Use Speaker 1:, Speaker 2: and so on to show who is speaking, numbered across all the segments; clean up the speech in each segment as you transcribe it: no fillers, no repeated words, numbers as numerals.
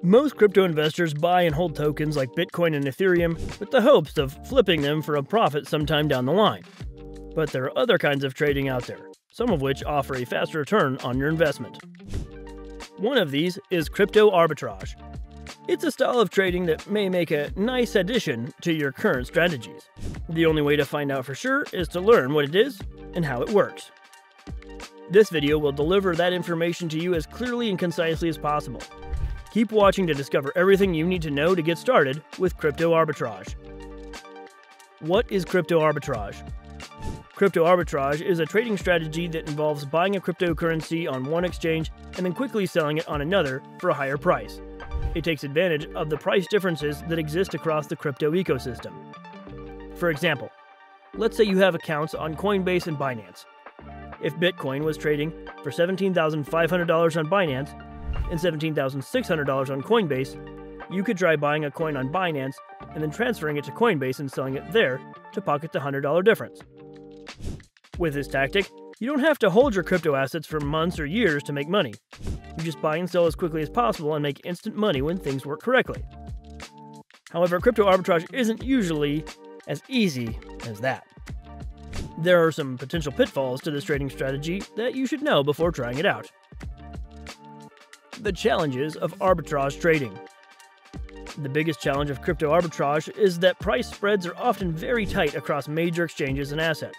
Speaker 1: Most crypto investors buy and hold tokens like Bitcoin and Ethereum with the hopes of flipping them for a profit sometime down the line. But there are other kinds of trading out there, some of which offer a faster return on your investment. One of these is crypto arbitrage. It's a style of trading that may make a nice addition to your current strategies. The only way to find out for sure is to learn what it is and how it works. This video will deliver that information to you as clearly and concisely as possible. Keep watching to discover everything you need to know to get started with crypto arbitrage. What is crypto arbitrage? Crypto arbitrage is a trading strategy that involves buying a cryptocurrency on one exchange and then quickly selling it on another for a higher price. It takes advantage of the price differences that exist across the crypto ecosystem. For example, let's say you have accounts on Coinbase and Binance. If Bitcoin was trading for $17,500 on Binance and $17,600 on Coinbase, you could try buying a coin on Binance and then transferring it to Coinbase and selling it there to pocket the $100 difference. With this tactic, you don't have to hold your crypto assets for months or years to make money. You just buy and sell as quickly as possible and make instant money when things work correctly. However, crypto arbitrage isn't usually as easy as that. There are some potential pitfalls to this trading strategy that you should know before trying it out. The challenges of arbitrage trading. The biggest challenge of crypto arbitrage is that price spreads are often very tight across major exchanges and assets.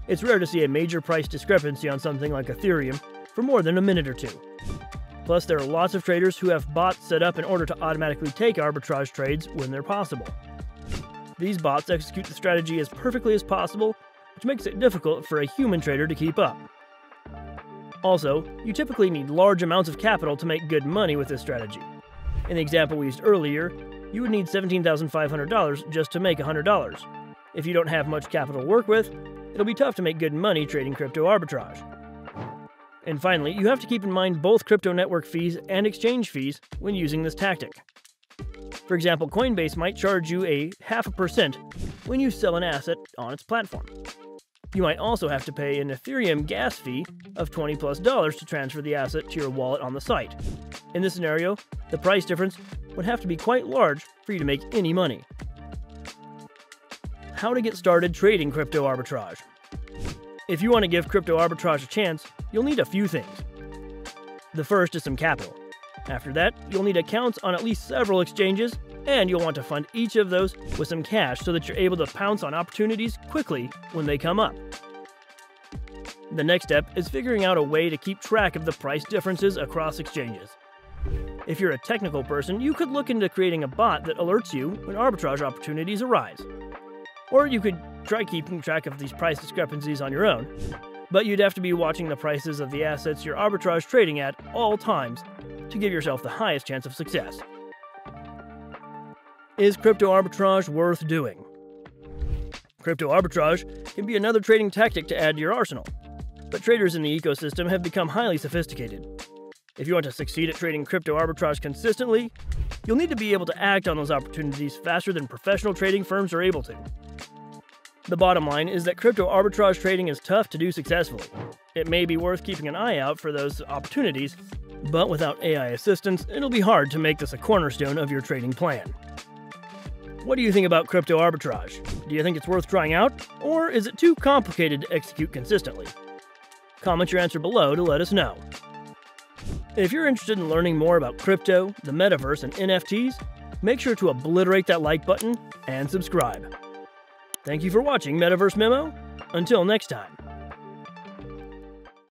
Speaker 1: It's rare to see a major price discrepancy on something like Ethereum for more than a minute or two. Plus, there are lots of traders who have bots set up in order to automatically take arbitrage trades when they're possible. These bots execute the strategy as perfectly as possible, which makes it difficult for a human trader to keep up. Also, you typically need large amounts of capital to make good money with this strategy. In the example we used earlier, you would need $17,500 just to make $100. If you don't have much capital to work with, it'll be tough to make good money trading crypto arbitrage. And finally, you have to keep in mind both crypto network fees and exchange fees when using this tactic. For example, Coinbase might charge you a 0.5% when you sell an asset on its platform. You might also have to pay an Ethereum gas fee of $20+ to transfer the asset to your wallet on the site. In this scenario, the price difference would have to be quite large for you to make any money. How to get started trading crypto arbitrage. If you want to give crypto arbitrage a chance, you'll need a few things. The first is some capital. After that, you'll need accounts on at least several exchanges, and you'll want to fund each of those with some cash so that you're able to pounce on opportunities quickly when they come up. The next step is figuring out a way to keep track of the price differences across exchanges. If you're a technical person, you could look into creating a bot that alerts you when arbitrage opportunities arise. Or you could try keeping track of these price discrepancies on your own, but you'd have to be watching the prices of the assets you're arbitrage trading at all times to give yourself the highest chance of success. Is crypto arbitrage worth doing? Crypto arbitrage can be another trading tactic to add to your arsenal, but traders in the ecosystem have become highly sophisticated. If you want to succeed at trading crypto arbitrage consistently, you'll need to be able to act on those opportunities faster than professional trading firms are able to. The bottom line is that crypto arbitrage trading is tough to do successfully. It may be worth keeping an eye out for those opportunities, but without AI assistance, it'll be hard to make this a cornerstone of your trading plan. What do you think about crypto arbitrage? Do you think it's worth trying out, or is it too complicated to execute consistently? Comment your answer below to let us know. If you're interested in learning more about crypto, the metaverse, and NFTs, make sure to obliterate that like button and subscribe. Thank you for watching Metaverse Memo. Until next time.